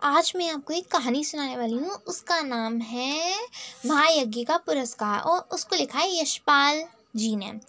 आज मैं आपको एक कहानी सुनाने वाली हूँ। उसका नाम है महायज्ञ का पुरस्कार और उसको लिखा है यशपाल जी ने।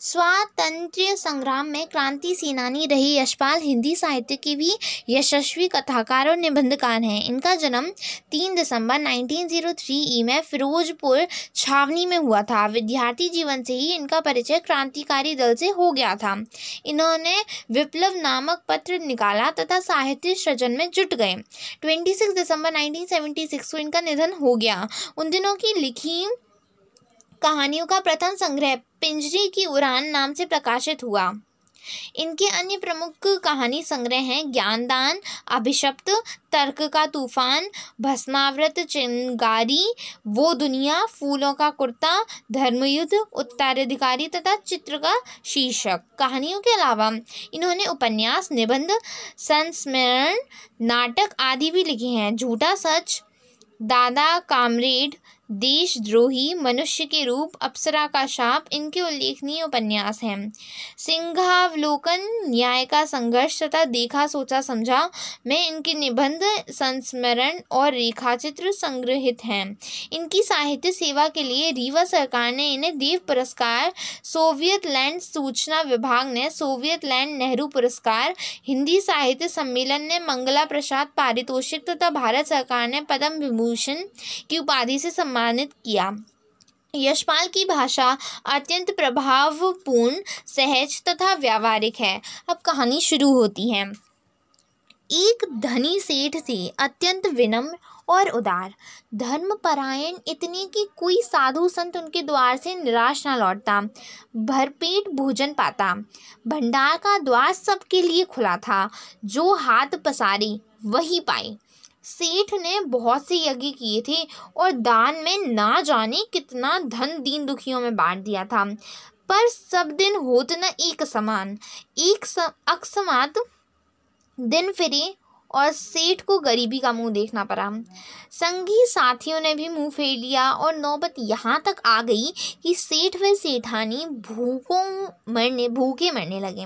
स्वातंत्र्य संग्राम में क्रांति सेनानी रहे यशपाल हिंदी साहित्य के भी यशस्वी कथाकार और निबंधकार हैं। इनका जन्म 3 दिसंबर 1903 में फिरोजपुर छावनी में हुआ था। विद्यार्थी जीवन से ही इनका परिचय क्रांतिकारी दल से हो गया था। इन्होंने विप्लव नामक पत्र निकाला तथा साहित्य सृजन में जुट गए। 26 दिसंबर 1976 को इनका निधन हो गया। उन दिनों की लिखी कहानियों का प्रथम संग्रह पिंजरे की उड़ान नाम से प्रकाशित हुआ। इनके अन्य प्रमुख कहानी संग्रह हैं ज्ञानदान, अभिशप्त, तर्क का तूफान, भस्मावृत चिंगारी, वो दुनिया, फूलों का कुर्ता, धर्मयुद्ध, उत्तराधिकारी तथा चित्र का शीर्षक। कहानियों के अलावा इन्होंने उपन्यास, निबंध, संस्मरण, नाटक आदि भी लिखे हैं। झूठा सच, दादा कामरेड, देशद्रोही, मनुष्य के रूप, अप्सरा का शाप इनके उल्लेखनीय उपन्यास हैं। सिंहावलोकन, न्याय का संघर्ष तथा देखा सोचा समझा में इनके निबंध, संस्मरण और रेखाचित्र संग्रहित हैं। इनकी साहित्य सेवा के लिए रीवा सरकार ने इन्हें देव पुरस्कार, सोवियत लैंड सूचना विभाग ने सोवियत लैंड नेहरू पुरस्कार, हिंदी साहित्य सम्मेलन ने मंगला प्रसाद पारितोषिक तथा भारत सरकार ने पद्म विभूषण की उपाधि से सम्मानित किया। यशपाल की भाषा अत्यंत प्रभावपूर्ण, सहज तथा व्यावहारिक है। अब कहानी शुरू होती है। एक धनी सेठ थे, अत्यंत विनम्र और उदार, धर्मपरायण इतने कि कोई साधु संत उनके द्वार से निराश न लौटता, भरपेट भोजन पाता। भंडार का द्वार सबके लिए खुला था, जो हाथ पसारे वही पाए। सेठ ने बहुत से यज्ञ किए थे और दान में ना जाने कितना धन दीन दुखियों में बांट दिया था, पर सब दिन होत न एक समान। एक अकस्मात दिन फिरे और सेठ को गरीबी का मुंह देखना पड़ा। संगी साथियों ने भी मुंह फेर लिया और नौबत यहाँ तक आ गई कि सेठ व सेठानी भूखे मरने लगे।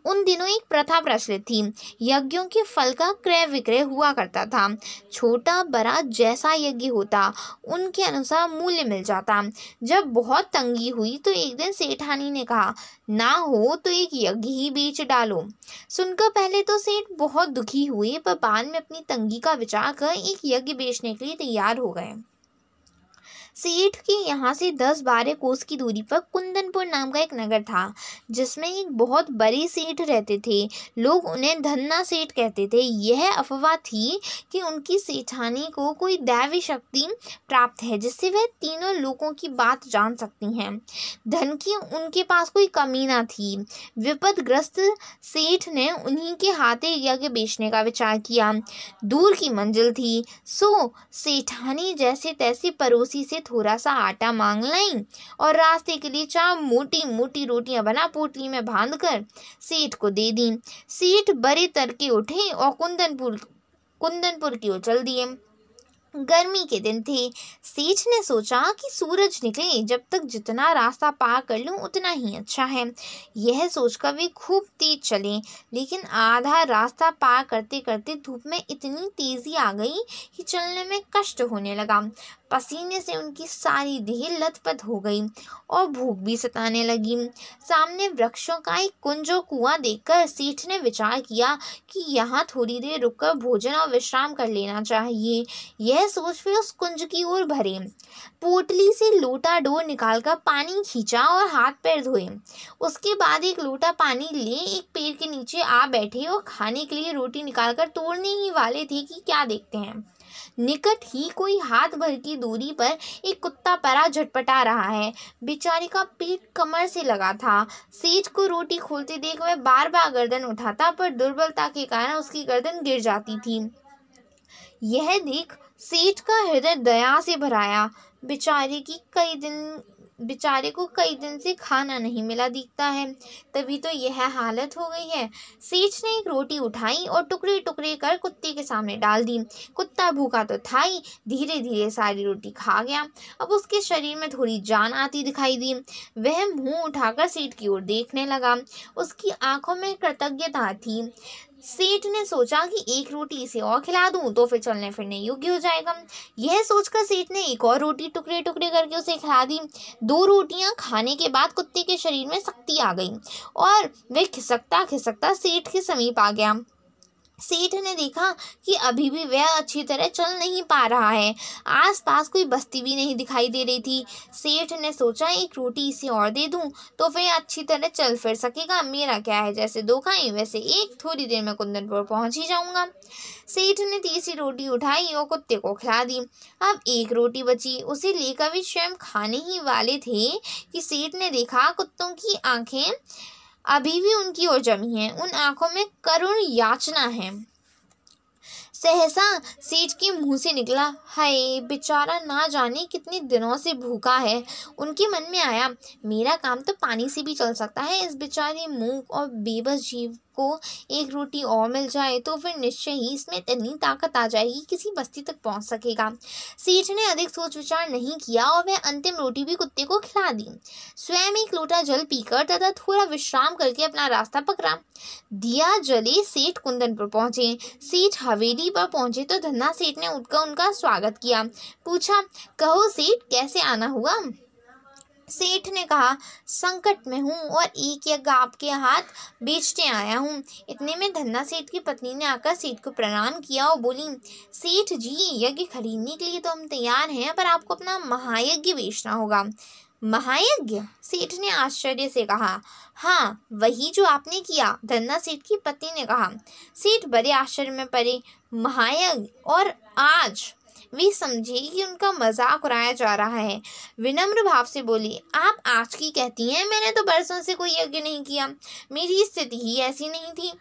उन दिनों एक प्रथा प्रचलित थी, यज्ञों के फल का क्रय विक्रय हुआ करता था। छोटा बड़ा जैसा यज्ञ होता उनके अनुसार मूल्य मिल जाता। जब बहुत तंगी हुई तो एक दिन सेठानी ने कहा, ना हो तो एक यज्ञ ही बेच डालो। सुनकर पहले तो सेठ बहुत दुखी हुए, पर बाद में अपनी तंगी का विचार कर एक यज्ञ बेचने के लिए तैयार हो गए। सेठ के यहाँ से 10-12 कोस की दूरी पर कुंदनपुर नाम का एक नगर था, जिसमें एक बहुत बड़े सेठ रहते थे। लोग उन्हें धन्ना सेठ कहते थे। यह अफवाह थी कि उनकी सेठानी को कोई दैवी शक्ति प्राप्त है, जिससे वह तीनों लोगों की बात जान सकती हैं। धन की उनके पास कोई कमी ना थी। विपदग्रस्त सेठ ने उन्हीं के हाथे यज्ञ बेचने का विचार किया। दूर की मंजिल थी, सो सेठानी जैसे तैसे पड़ोसी से थोड़ा सा आटा मांग लाई और रास्ते के लिए 4 मोटी मोटी रोटियां बना पोटली में बांधकर सेठ को दे दी। सेठ बड़े तड़के उठे और कुंदनपुर की ओर चल दिए। गर्मी के दिन थे। सेठ ने सोचा कि सूरज निकले जब तक जितना रास्ता पार कर लूं उतना ही अच्छा है। यह सोचकर वे खूब तेज चले, लेकिन आधा रास्ता पार करते करते धूप में इतनी तेजी आ गई कि चलने में कष्ट होने लगा। पसीने से उनकी सारी देह लथपथ हो गई और भूख भी सताने लगी। सामने वृक्षों का एक कुंज और कुआं देखकर सेठ ने विचार किया कि यहाँ थोड़ी देर रुककर भोजन और विश्राम कर लेना चाहिए। यह सोच वे उस कुंज की ओर भरे। पोटली से लोटा डोर निकालकर पानी खींचा और हाथ पैर धोए। उसके बाद एक लोटा पानी ले एक पेड़ के नीचे आ बैठे और खाने के लिए रोटी निकालकर तोड़ने ही वाले थे कि क्या देखते हैं, निकट ही कोई हाथ भर की दूरी पर एक कुत्ता पड़ा झटपटा रहा है। बेचारे का पेट कमर से लगा था। सेठ को रोटी खोलते देख वह बार बार गर्दन उठाता, पर दुर्बलता के कारण उसकी गर्दन गिर जाती थी। यह देख सेठ का हृदय दया से भर आया। बेचारे को कई दिन से खाना नहीं मिला दिखता है, तभी तो यह हालत हो गई है। सेठ ने एक रोटी उठाई और टुकड़े टुकड़े कर कुत्ते के सामने डाल दी। कुत्ता भूखा तो था ही, धीरे धीरे सारी रोटी खा गया। अब उसके शरीर में थोड़ी जान आती दिखाई दी। वह मुंह उठाकर सेठ की ओर देखने लगा। उसकी आंखों में कृतज्ञता थी। सेठ ने सोचा कि एक रोटी इसे और खिला दूं तो फिर चलने फिरने योग्य हो जाएगा। यह सोचकर सेठ ने एक और रोटी टुकड़े टुकड़े करके उसे खिला दी। 2 रोटियां खाने के बाद कुत्ते के शरीर में शक्ति आ गई और वह खिसकता खिसकता सेठ के समीप आ गया। सेठ ने देखा कि अभी भी वह अच्छी तरह चल नहीं पा रहा है। आसपास कोई बस्ती भी नहीं दिखाई दे रही थी। सेठ ने सोचा एक रोटी इसे और दे दूं तो वह अच्छी तरह चल फिर सकेगा। मेरा क्या है, जैसे 2 खाई वैसे एक, थोड़ी देर में कुंदनपुर पहुंच ही जाऊंगा। सेठ ने तीसरी रोटी उठाई और कुत्ते को खिला दी। अब एक रोटी बची, उसे लेकर वे स्वयं खाने ही वाले थे कि सेठ ने देखा कुत्तों की आंखें अभी भी उनकी ओर जमी हैं। उन आंखों में करुण याचना है। सहसा सेठ के मुंह से निकला, हाय बेचारा ना जाने कितने दिनों से भूखा है। उनके मन में आया, मेरा काम तो पानी से भी चल सकता है, इस बेचारे मूक और बेबस जीव को एक रोटी और मिल जाए तो फिर निश्चय ही इसमें इतनी ताकत आ जाएगी किसी बस्ती तक पहुंच सकेगा। सेठ ने अधिक सोच विचार नहीं किया और वह अंतिम रोटी भी कुत्ते को खिला दी। स्वयं एक लोटा जल पीकर तथा थोड़ा विश्राम करके अपना रास्ता पकड़ा। दिया जले सेठ कुंदनपुर पहुंचे। सेठ हवेली पर पहुंचे तो धन्ना सेठ ने उठकर उनका स्वागत किया। पूछा, कहो सेठ कैसे आना हुआ? सेठ ने कहा, संकट में हूँ और एक यज्ञ आपके हाथ बेचने आया हूँ। इतने में धन्ना सेठ की पत्नी ने आकर सेठ को प्रणाम किया और बोली, सेठ जी यज्ञ खरीदने के लिए तो हम तैयार हैं, पर आपको अपना महायज्ञ बेचना होगा। महायज्ञ? सेठ ने आश्चर्य से कहा। हाँ, वही जो आपने किया, धन्ना सेठ की पत्नी ने कहा। सेठ बड़े आश्चर्य में पड़े। महायज्ञ? और आज? वे समझे कि उनका मजाक उड़ाया जा रहा है। विनम्र भाव से बोली, आप आज की कहती हैं, मैंने तो बरसों से कोई यज्ञ नहीं किया, मेरी स्थिति ही ऐसी नहीं थी।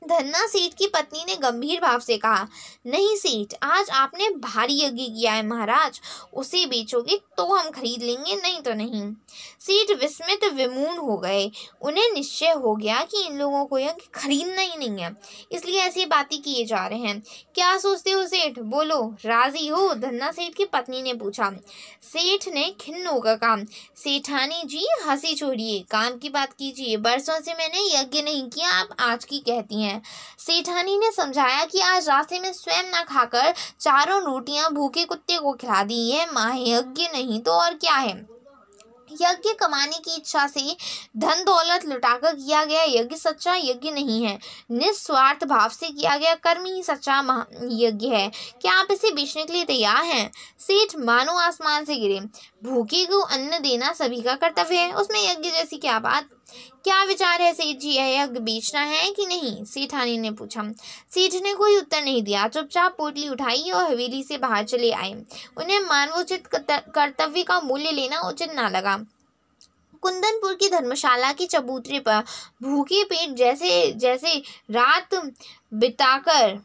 धन्ना सेठ की पत्नी ने गंभीर भाव से कहा, नहीं सेठ, आज आपने भारी यज्ञ किया है महाराज, उसे बेचोगे तो हम खरीद लेंगे, नहीं तो नहीं। सेठ विस्मित विमूढ़ हो गए। उन्हें निश्चय हो गया कि इन लोगों को यज्ञ खरीदना ही नहीं है, इसलिए ऐसी बातें किए जा रहे हैं। क्या सोचते हो सेठ, बोलो, राजी हो? धन्ना सेठ की पत्नी ने पूछा। सेठ ने खिन्न होकर कहा, सेठानी जी हंसी छोड़िए, काम की बात कीजिए। बरसों से मैंने यज्ञ नहीं किया, आप आज की कहती हैं। सेठानी ने समझाया कि आज रास्ते में स्वयं न खाकर 4 रोटियां भूखे कुत्ते को खिला दी। यह महायज्ञ नहीं तो और क्या है? यज्ञ कमाने की इच्छा से धन दौलत लुटाकर किया गया यज्ञ सच्चा यज्ञ नहीं है। निस्वार्थ भाव से किया गया कर्म ही सच्चा यज्ञ है। क्या आप इसे बेचने के लिए तैयार हैं? सेठ मानो आसमान से गिरे। भूखे को अन्न देना सभी का कर्तव्य है, उसमें यज्ञ जैसी क्या बात? क्या विचार है सेठ जी, यह यज्ञ बेचना है कि नहीं? सेठानी ने पूछा। सेठ ने कोई उत्तर नहीं दिया, चुपचाप पोटली उठाई और हवेली से बाहर चले आए। उन्हें मानवोचित कर्तव्य का मूल्य लेना उचित न लगा। कुंदनपुर की धर्मशाला के चबूतरे पर भूखे पेट जैसे जैसे रात बिताकर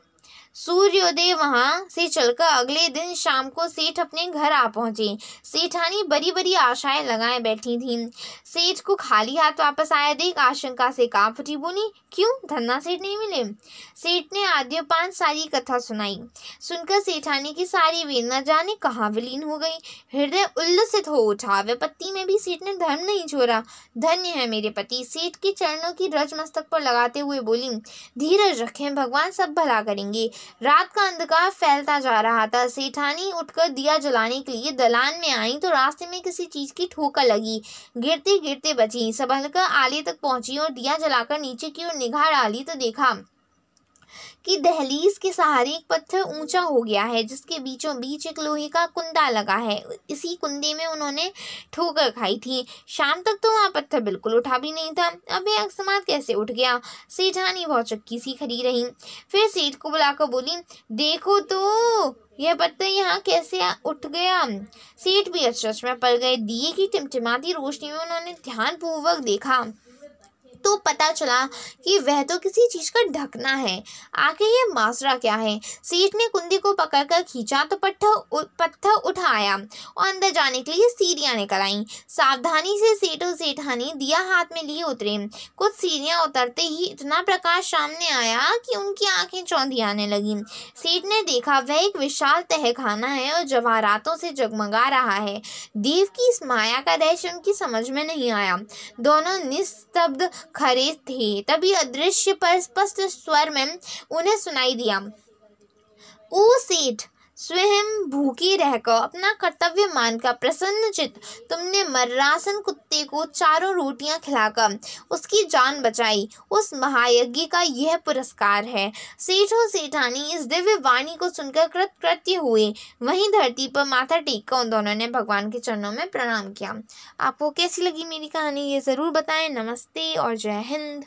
सूर्योदय वहां से चलकर अगले दिन शाम को सेठ अपने घर आ पहुंचे। सेठानी बड़ी बड़ी आशाएं लगाए बैठी थी। सेठ को खाली हाथ वापस आया देख आशंका से कांप उठी। बोली, क्यों धन्ना सेठ नहीं मिले? सेठ ने आद्योपांत सारी कथा सुनाई। सुनकर सेठानी की सारी वेदना जाने कहाँ विलीन हो गई। हृदय उल्लसित हो उठा। विपत्ति में भी सेठ ने धर्म नहीं छोड़ा। धन्य है मेरे पति। सेठ के चरणों की रज मस्तक पर लगाते हुए बोली, धीरज रखें, भगवान सब भला करेंगे। रात का अंधकार फैलता जा रहा था। सेठानी उठकर दिया जलाने के लिए दलान में आई तो रास्ते में किसी चीज की ठोकर लगी। गिरते गिरते बची, संभलकर आले तक पहुंची और दिया जलाकर नीचे की ओर निगाह डाली तो देखा कि दहलीज के सहारे एक पत्थर ऊंचा हो गया है, जिसके बीचों बीच एक लोहे का कुंदा लगा है। इसी कुंदे में उन्होंने ठोकर खाई थी। शाम तक तो वहाँ पत्थर बिल्कुल उठा भी नहीं था, अब यह अकस्मात कैसे उठ गया? सेठानी बहुत चक्की सी खड़ी रही। फिर सेठ को बुलाकर बोली, देखो तो यह पत्थर यहाँ कैसे उठ गया? सेठ भी अचरज में पड़ गए। दिए की टिमटिमाती रोशनी में उन्होंने ध्यानपूर्वक देखा तो पता चला कि वह तो किसी चीज का ढकना है। आखिर ये मासरा क्या है? सेठ ने कुंदी को पकड़कर खींचा तो पत्थर उठाया और अंदर जाने के लिए सीढ़ियां निकल आईं। सावधानी से सेठ और सेठानी दिया हाथ में लिए उतरे। कुछ सीढ़ियां उतरते ही इतना प्रकाश सामने आया कि उनकी आंखें चौंधी आने लगी। सेठ ने देखा वह एक विशाल तहखाना है और जवाहरातों से जगमगा रहा है। देव की इस माया का रहस्य उनकी समझ में नहीं आया। दोनों निस्तब्ध खड़े थे। तभी अदृश्य पर स्पष्ट स्वर में उन्हें सुनाई दिया, ओ सेठ, स्वयं भूखी रहकर अपना कर्तव्य मानकर प्रसन्नचित्त तुमने मर्रासन कुत्ते को 4 रोटियां खिलाकर उसकी जान बचाई। उस महायज्ञ का यह पुरस्कार है। सेठ और सेठानी इस दिव्य वाणी को सुनकर कृतकृत्य हुए। वहीं धरती पर माथा टेक कर उन दोनों ने भगवान के चरणों में प्रणाम किया। आपको कैसी लगी मेरी कहानी, ये ज़रूर बताएं। नमस्ते और जय हिंद।